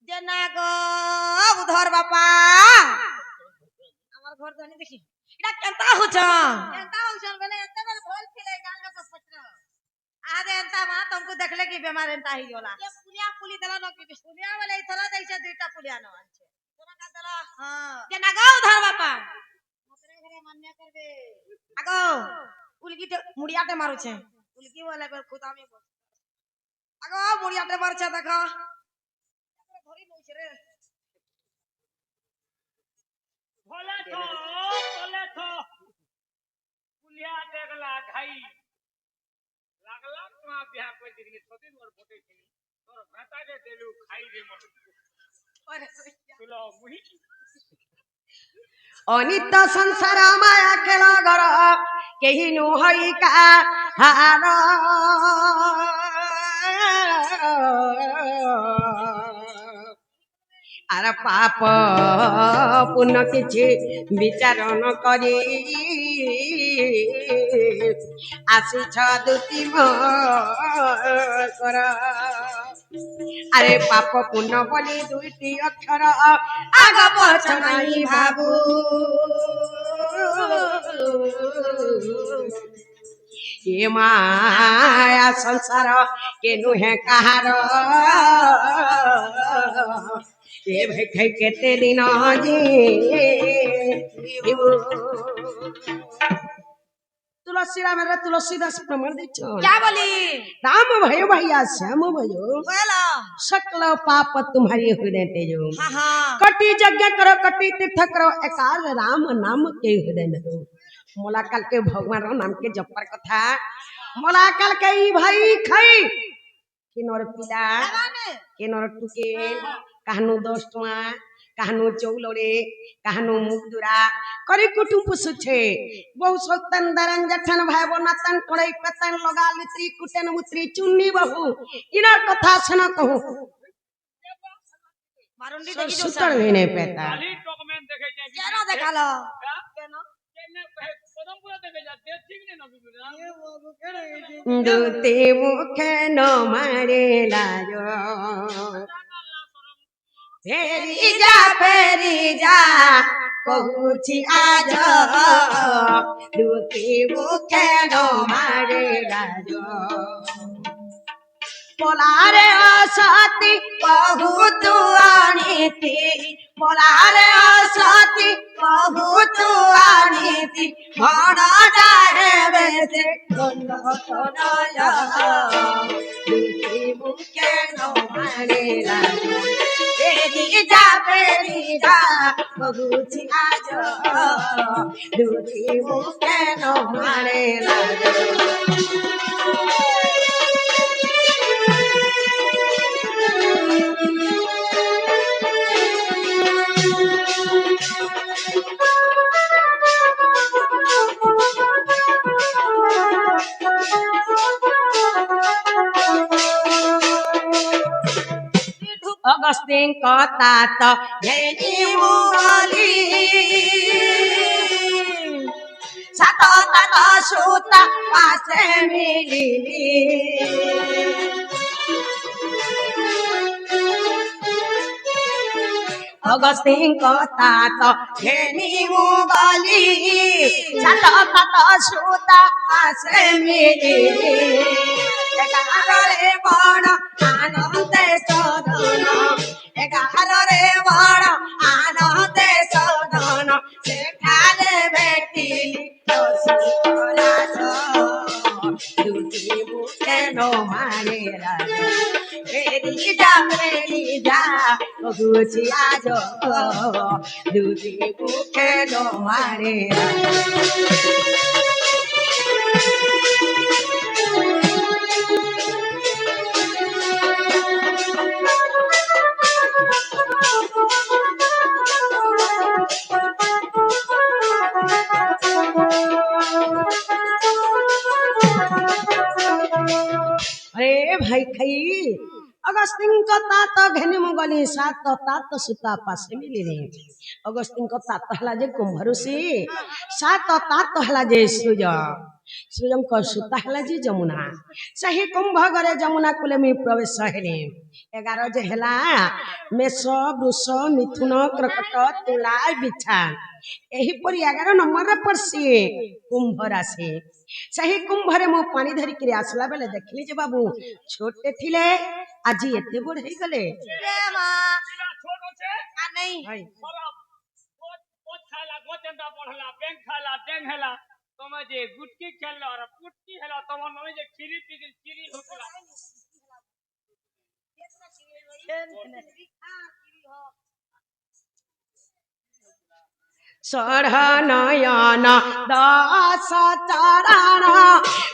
যে না গো উধর বাপা আমার ঘর জানি দেখি এটা কেনতা হচ্ছন বলে এতে বল ভুল ছিলে গাল লোক পত্র আরে এন্তা মা तुमको देखले की बीमार एंता ही होला ये पुलिया पुली देला न की पुलिया वाले इथरा दैसे दुईटा पुलिया न आनछे तोरा का देला हां जे ना गो उधर बापा मकरे घरे मान्य करबे আগো উলকিতে মুড়িয়াতে মারুছে উলকি বলে খুদা আমি বল আগো মুড়িয়াতে মারছে দেখো ধরি নইছে রে बोले तो पुलिया देखला घाई लागला तुआ बिहा कोई दिन के छोटी मोर फोटे थी तोर भाता दे देलु खाई दे मोर अरे चलो मुही अनित संसार माया खेला घर केही नु हई का हार आर पाप पुण्य किछि विचार न करी आसिछ दुति कर अरे पाप पुण्य बोली दुईटी अक्षर आग पछ नहीं भाबू ये माया संसार के नुहे कहार ये भाई केते दिन जी तुलसी राम रे तुलसीदास प्रमाण देछो क्या बोली राम भयो भैया श्याम भयो बोला सकल पाप तुम्हारी हृदय तेजो हां हां कटी यज्ञ करो कटी तीर्थ करो एकाल राम नाम के हृदय में दो मोला कल के भगवान रो नाम के जपर कथा मोला कल के भाई खाई किनर पिला किनर टुके काहनु 10 टुआ काहनु चौलरे काहनु मुगदुरा करी कुटुम पुसुछे बहु सतन दरन जठन भाई बनातन कड़ई पतन लगा लित्री कुटन मुत्री चुन्नी बहु इनर कथा सुन कहू मारुंडी देखि जो सुतर नहीं पेता खाली डॉक्यूमेंट देखे जाय केना देखालो केना केने पदमपुरा देखे जा देख ठीक ने न बिगुरा ये बाबू केना दूते मुखे न मारे लायो फेरी जा कहूची आज दूती मुखे न मारे लायो पोलारे असती बहुत आनीति पोलारे असती बहुत आनीति मना जाए वैसे गंध सोनाया दूती मुखे न मारे लायो फेरी जा बहुची आज दूती मुखे न मारे लायो अगस्तिन कथा तो घेनी मुली सात तात सूता पासे मिली अगस्तिन कथा तो घेनी मुली सात तात सूता पासे मिली एगारे बड़ आनंदे सदन एगारे बड़ आनंदे सदन सेठारे बेटिली दूती मुखे न मारे फेरी जा कहूची आज दूती मुखे न मारे अरे भाई खाई अगस्तिन को तात घेनी मुगली सात तात सुता पासे मिली रे अगस्तिन को तात हला जे कुंभ ऋषि सात तात हला जे सूर्य ଶ୍ରୀଙ୍କ ସୂତା ହେଲା ଯେ ଯମୁନା ସେହି କୁମ୍ଭ ଘରେ ଯମୁନା କୂଲେ ମୁଇଁ ପ୍ରବେଶ ହେଲି 11 ଯେ ହେଲା ମେଷ ବୃଷ ମିଥୁନ କର୍କଟ ତୁଳା ବିଛା ଏହିପରି 11 ନମ୍ବରରେ ପଡସି କୁମ୍ଭ ରାଶି ସେହି କୁମ୍ଭରେ ମୁଁ ପାଣି ଧରିକିରି ଆସିଲା ବେଲେ ଦେଖିଲି ଯେ ବାବୁ ଛୋଟେ ଥିଲେ ଆଜି ଏତେ ବଡ ହେଇଗଲେ ପିଲା छोट होचे आ नहीं ଭାଇ बोला पोत खाला गोचंदा पढ़ला बैंक खाला डेंग हेला तमे जे गुटकी खेलला और पुटकी हेला तमन नय जे खिरी पिगिल खिरी होतला षढ़ नयन दश चरण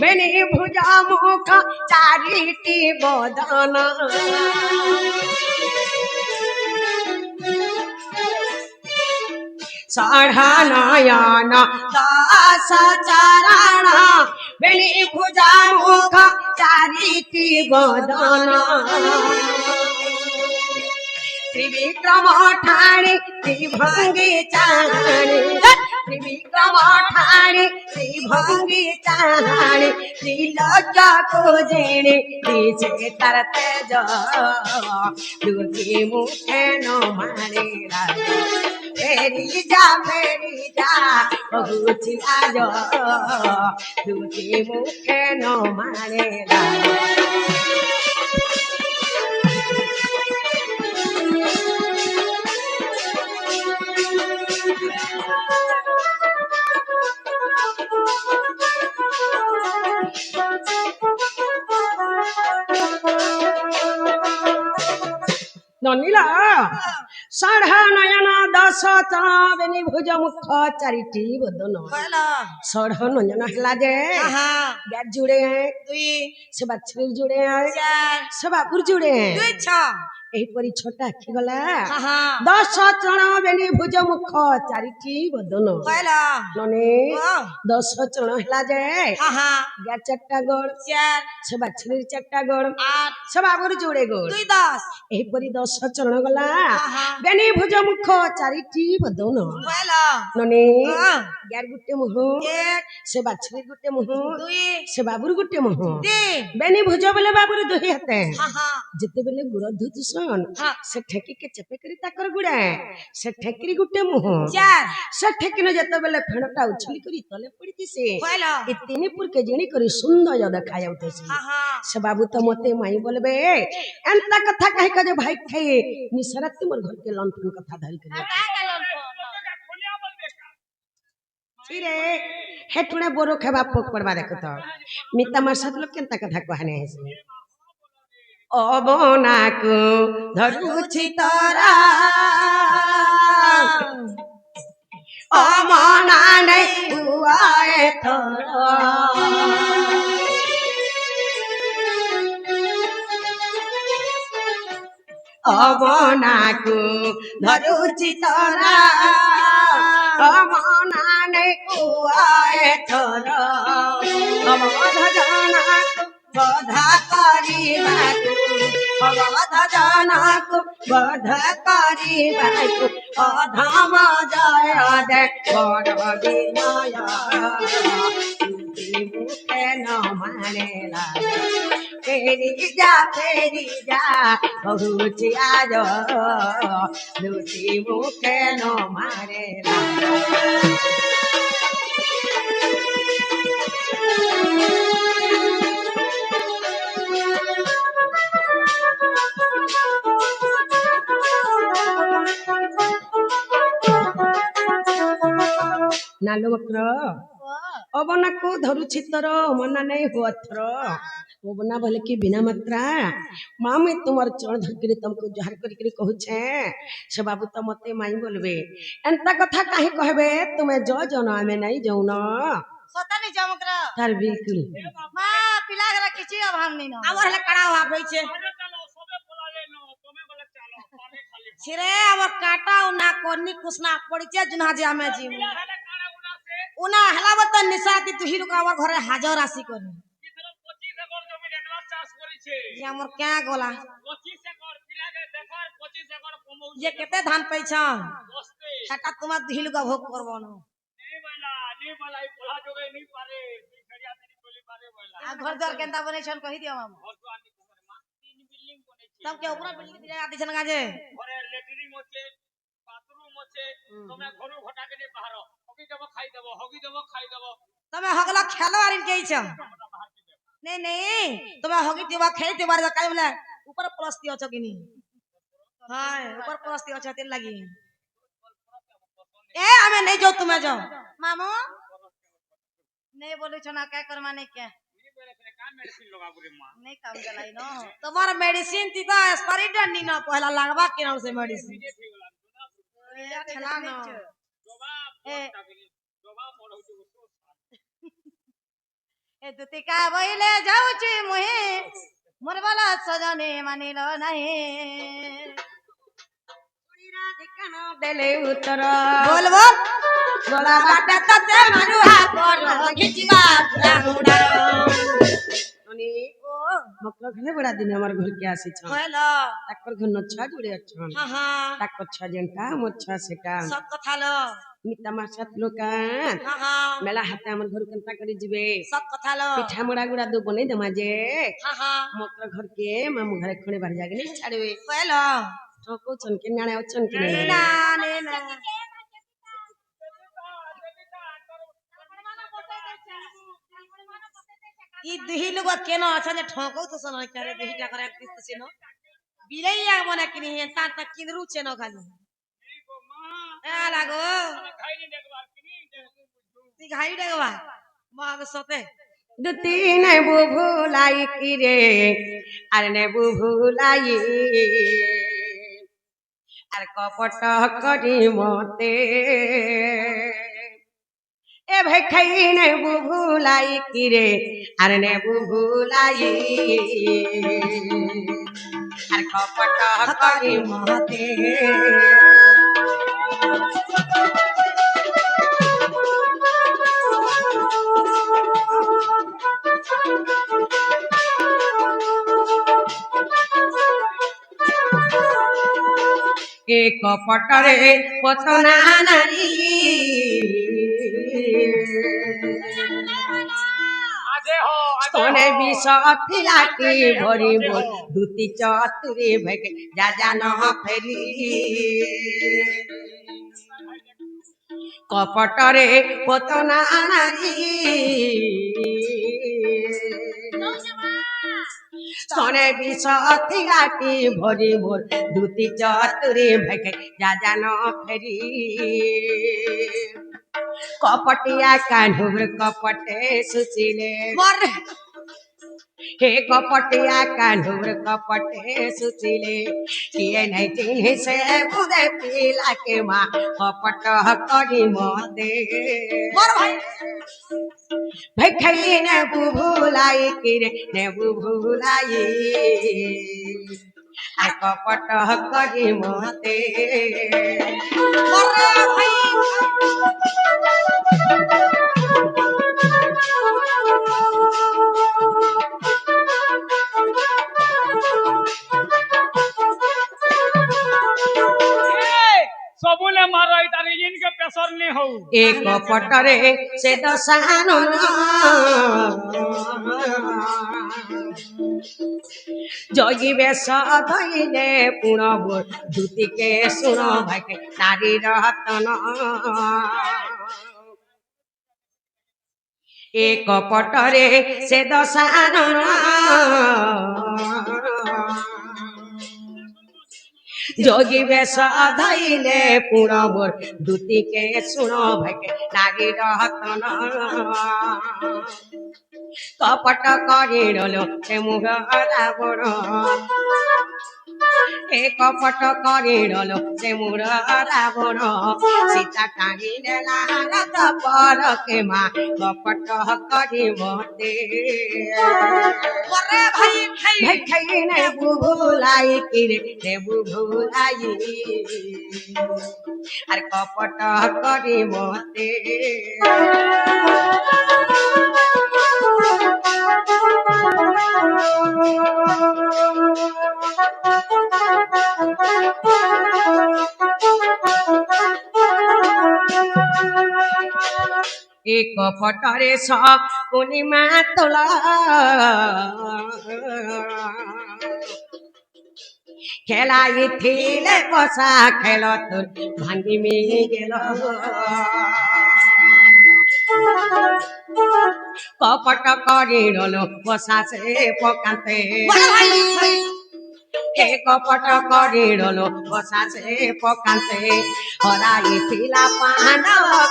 बेनी भुजा मुख चारिटी बदन षढ़ नयन दश चरण बेनी भुजा मुख चारिटी बदन त्रिविक्रम ठाणी त्रिभंगी चाणी त्रिविक्रम ठाणी त्रिभंगी चाणी त्रिलोक्य को जेणे दिशे तर तेज दुर्गी मुखे न मारे फेरी जा बहुची आज दुर्गी मुखे न मारे ननीला षढ़ नयन दश चरण बेनी भुज मुख चारिटी बदन बोला षढ़ नयन हला जे हां गार जुड़े हैं दुई से बाछड़ी जुड़े हैं चार से बापुर जुड़े हैं दुई छ एहीपरि छोटा आखि गला हां 10 चरण बेनी भुज मुख चारिटी बदन बोला नने वाह 10 चरण हला जे हां गार चारटा गोड़ चार से बाछड़ी चारटा गोड़ आठ से बापुर जुड़े गोड़ दुई 10 एहीपरि 10 चरण गला हां बेनी भुज मुख चारिटी बदन बोला नने हां गार गुटे मुह एक से बाछड़ी गुटे मुह दुई से बाबुर गुटे मुह तीन बेनी भुज बेले बाबुर दुही हाते हां जेते बेले गुड़ धुतुसन हाँ। से ठेकी के चेपे करी ताकर गुड़ा से ठेकरी गुटे मुह चार से ठेकिन जेते बेले फेणटा उछली करी तले पड़ती से बोला ए तीन पुर के जिणी करी सुंदर देखा जाउतसी हां से बाबू तो मते माई बोलबे एंता कथा कहि के जे भाई खाए निसरत मोर घर के लंठन कथा धल करी खोलिया बोल बेका छिरे हेटुणे बोरो खेबा पोक पड़वा देखो तो मिता मार साथ लोग केंता कथा कहने है अबनाको धरुछि तरा अमना नै हुआए तरा अबनाको धरुछि तरा अमना नै हुआए तरा अमध जनाको बधा करिबाको अवध जनाको बधा करिबाको अधम जय दे बड़ विनय मुखे न मानेला फेरी जा बहुची आज लुटी मुखे न मारेला नालो बक्र अबनाको धरुछि तर मना नहीं हुअथर ओबना बोले कि बिना मात्रा माँ मैं तुम्हार चरण धरकरी तुमको जहर करी कहू छे से बाबू तो मते माई बोलबे एंता कथा काहे कहबे तुम्हें जो जन आमे नहीं जाऊ न सता नहीं जमकरा तार बिल्कुल मां पिला गला किछि अभाव नहीं न अब हले कड़ा हुआ रही छे अरे चलो सबे बोलाले न तमे बोले चलो पानी खाली छिरे अब काटा उना कोनी कुसना पड़ी छे जुना जे हमें जी पिला हेले काड़ा उना से उना हला बत निसाती तू हिरु का हमर घरे हाजर राशि करी कितरो 25 एकड़ जमीन एकला चाष करी छे ये हमर क्या गोला 25 एकड़ पिला के देखर 25 एकड़ कमौ ये केते धान पैछा बस्ते हटा तुमा हिलु का भोग करबो न नहीं वाला ई बोला जोगे नहीं पारे घर द्वार केंता बने छन कहि दियो मामा घर तो आनी घर मा 3 बिल्डिंग बने छी तब के ऊपर बिल्डिंग दिया आदि छन गाजे घरे लेटरिन होचे बाथरूम होचे तमे घरु घटा के बाहर हगी देबो खाई देबो तमे हगला खेलो आरिन के छ नहीं नहीं तमे हगी दिवा खाई दिवा काई बोले ऊपर प्लस दियो छ किनी हां ऊपर प्लस दियो छ तेल लगी ए हमें नहीं जाओ तुम्हें जाओ मामू नहीं बोले छ ना क्या करवा नहीं क्या नहीं बोले थे का मेडिसिन लगाबो रे मां नहीं काम चलाई न तुम्हारा मेडिसिन थी तो एक्सपायरी डेट नहीं ना पहला लगवा के नाम से मेडिसिन छला न जवाब पढ़ौ जो ए दुतिका बइले जाऊ छी मुहे मोर वाला सजने मानिलो नहीं देले उत्तर बोल बोल गोला बाटा तते मारुहा पर घिचिबा जामुडा अनि मतलब घरे बड़ा दिन हमर घर के आसी छ हेलो ताकर घर न छ जुड़े छ हां हां ताकर छ जनता मोर छ सेटा सब कथा लो मिता मासात लोकान हां हां मेला हाते हमर घर केनता करी जिबे सब कथा लो पिठा मुड़ा गुड़ा दो बने दमाजे हां हां मोकर घर के मामू घरे खणे बाहर जागे नहीं छाड़वे हेलो ठोको छन के नाणे छन के नहीं ना नहीं ना ई दुही लोग केनो अच्छा ने ठोको तो सन करे दुही टा करे किस्त से नो बिलैया बने किनी हे ता तक किनरु छे न खाली नहीं गो मां ए लागो खाई नहीं देखबार किनी ती घाई देगवा माग सते दुती ने बुभुलाई की रे अरे ने बुभुलाई अरे कपट करी मते ए भाई खाई ने बुभुलाई की रे अरे ने बुभुलाई अरे कपट करी मते एक पटरे पतना नारी आजे हो तोने विष अथिलाटी भरी बोल दूती चतुरी भगे जा न फेरी कपटरे पतना नारी तोने विष अथिलाटी भरी बोल दूती चतुरी भगे जा न फेरी कपटिया कान्हुर कपटे सुचिले मर हे कपटिया कान्हुर कपटे सुचिले किए नहीं चिन्ह से बुदे पीला के माँ कपट करी मते मर भाई भाई खाई ने बुभुलाई किरे ने बुभुलाई आ कपट करी मते मर भाई सबुले मारो इतार इनके प्रेशर नहीं हो एक पटरे से दसानो जोगी बेस धइले पुण बोल दूती के सुन भाई नारी रतन एक पटरे से दसानो जोगी बेस धइले पुण बोल दूती के सुन भाई नारी रतन कपट करिलो से मुह रावण ए कपट करिलो से मुह रावण सीता टांगिले रथ पर के माँ कपट करी मते मरे भाई खाई भाई खाई ने बुभुलाई किरे ने बुभुलाई अरे कपट करी मते एक पटरे स পূর্ণিমা তোলা খেলাইছিলে পশা খেল তোর ভাঙিমি গেল কপট করে রলো পশা সে পকাতে হে কপট করে রলো পশা সে পকাতে হরাইছিলা পান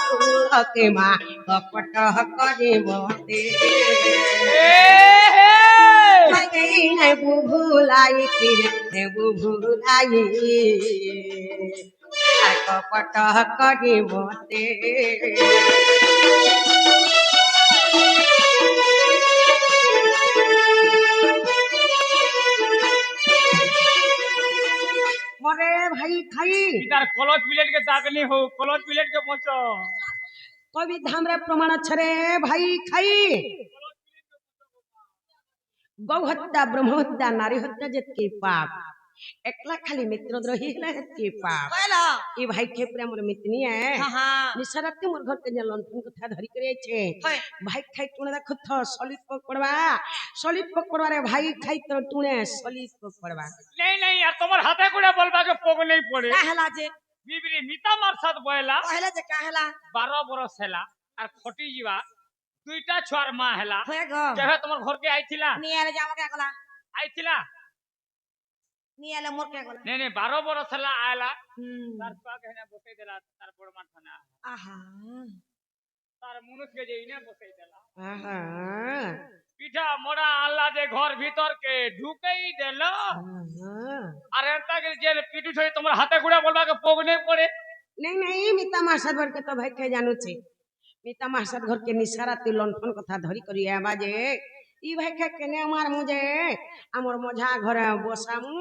কুলকে মা কপট করে মতে নেবু ভুলাই ফিরে নেবু ভুলাই আর কপট করে মতে মরে ভাই খাই इधर कॉलेज प्लेट के दागनी हो कॉलेज प्लेट के पहुंचो কবি ধামরে প্রমাণ ছরে ভাই খাই গৌ হত্যা ব্রহ্ম হত্যা নারী হত্যা যেতকি পাপ একলা খালি মিত্রদ্রোহী হলে হেতকি পাপ কইলা এই ভাই কে প্রেম মোর মিতনি হ্যাঁ হ্যাঁ নিশারাতে মোর ঘর কে লণ্ঠন কথা ধরি করে আছে হয়। ভাই খাই টুনে দেখো তো সলিড পকড়বা রে ভাই খাই তো টুনে সলিড পকড়বা नहीं यार तुम्हारे हाथे कुड़े बोलबा के पोग नहीं पड़े কাহেলা যে बीबरी मीता मार साथ बोला কহেলা যে কাহেলা 12 बरस हेला আর খটি जीवा দুইটা ছুয়ার মা হেলা হয়ে গো কেবে তোমার ঘরকে আইছিলা নিয়ে এলে যে আমাকে কলা আইছিলা নিয়ে এলে মোর কে কলা नहीं नहीं 12 बरस हेला आयला হুম তার পাকে হেনা বসে দেলা তার বড় মাঠানা আহা তার মুনুষকে যে ইনে বসে দেলা আহা পিঠা মোড়া আল্লাহ যে ঘর ভিতর কে ঢুকেই দেল আর এরতা के যে পিটু ছই তোমার হাতে গুড়া বলবা के পোগ नहीं पड़े नहीं नहीं मिता मासाद घर के तो भाई के जानू छे मिता मासाद घर के निशाराते लण्ठन कथा धरी करी आबा जे ई भाई के केने मार मुझे हमर मझा घर बसामु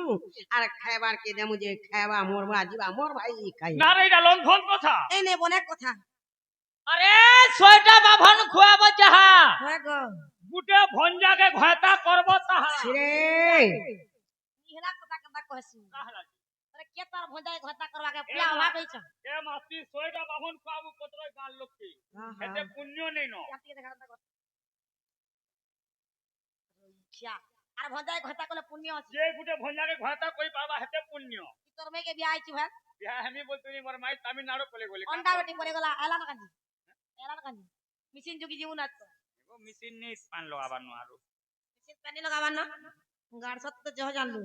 আর খাইবার কে দে মুझे খাইবা মোর বাজিবা মোর ভাই খাই না রে এটা লঙ্ঘন কথা এই নে বনে কথা আরে ছয়টা বাভন খুয়াব যাহা হয়ে গো গুটে ভঞ্জাকে ঘয়তা করব তাহা রে ইহলা কথা কথা কইছি কাহলা আরে কে তার ভজাই ঘটা করবাকে পুলা ভাবেছ এ মাসি ছয়টা বাভন খুয়াবু কতরই গাল লোককে এতে পুণ্য নেই ন ইয়াতে দেখা কথা খিয়া আর ভজাই ঘটা করলে পুণ্য আছে যে গুটে ভঞ্জাকে ঘয়তা কই পাবা হেতে পুণ্য তোর মেয়েকে বিয়া আইছি ভাই বিয়া আমি বলতুনি মোর মাই তামিলনাড়ু কলে গলি অন্ডা বেটি পড়ে গলা এলা না কাজি মেশিন যোগী জীবন আছে ও মেশিন নেই পান লগাবার নো আরো মেশিন পানি লাগাবার না গাড় সত্য জহ জানলু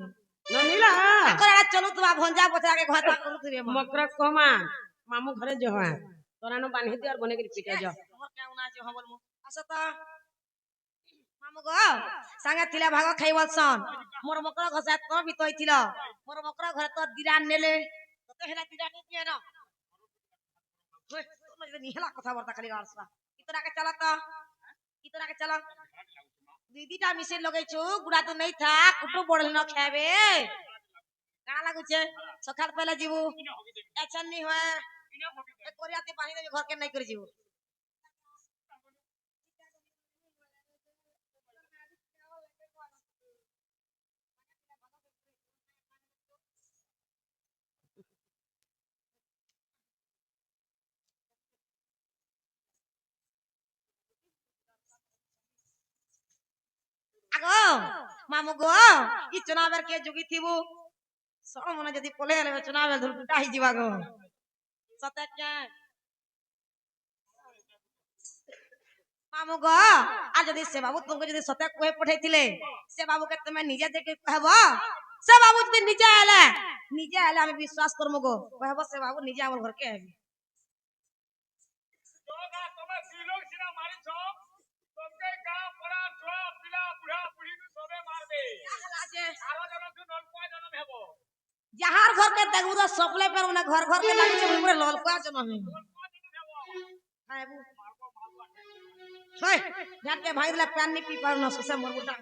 ননিলা এখন আর চলু তো ভঞ্জা বসে আগে ঘটা করু তুই মা মকর কমা মামু ঘরে জহা তোরানো বানহি দি আর বনে গরি পিটে যা তোমার কেমন আছে হবল মু আসো তো মামু গো সাঙ্গে থিলা ভাগ খাই বলছন মোর মকর ঘসা তো বিতই ছিল মোর মকর ঘরে তো দিরান নেলে তো হেলা দিরান নিয়ে না হই তোমরা যদি নিহলা কথা বলতা খালি গাড়ছবা ইতরাকে চালা তো ইতরাকে চালা দিদিটা মিশে লগাইছো গুড়া তো নাই থাক কুটু বড়ল ন খাবে কা লাগুছে সকাল পেলা যাবো এছন নি হয় এ করিয়াতে পানি দেবে ঘর কে নাই করে যাবো আগো মামু গো ই চুনাবের কে যোগী থিবু সব মনে যদি পলে এলে চুনাবের ধুল পিটা হই ଯିବା গো সতে কে মামু গো আর যদি সে বাবু তোমাকে যদি সতে কই পঠাইছিলে সে বাবুকে তুমি নিজে দেখে কহব সে বাবু যদি নিজে আলে আমি বিশ্বাস করমু গো কহব সে বাবু নিজে আমার ঘরকে আইবি তোগা তুমি দুই লোক সিনা মারিছ তোমকে গা পড়া ছোয়া পিলা বুড়া বুড়ি সবে মারবে আরো জনকে নলকুয়া জনম হেব যাহার ঘরকে দেখবু তো সপলে পেরু না ঘর ঘর কে লাগিছে পুরো ললকুয়া জনমে খাইবু হয় জানকে ভাই দিলা প্যান নি পি পারু না সসে মরবুটা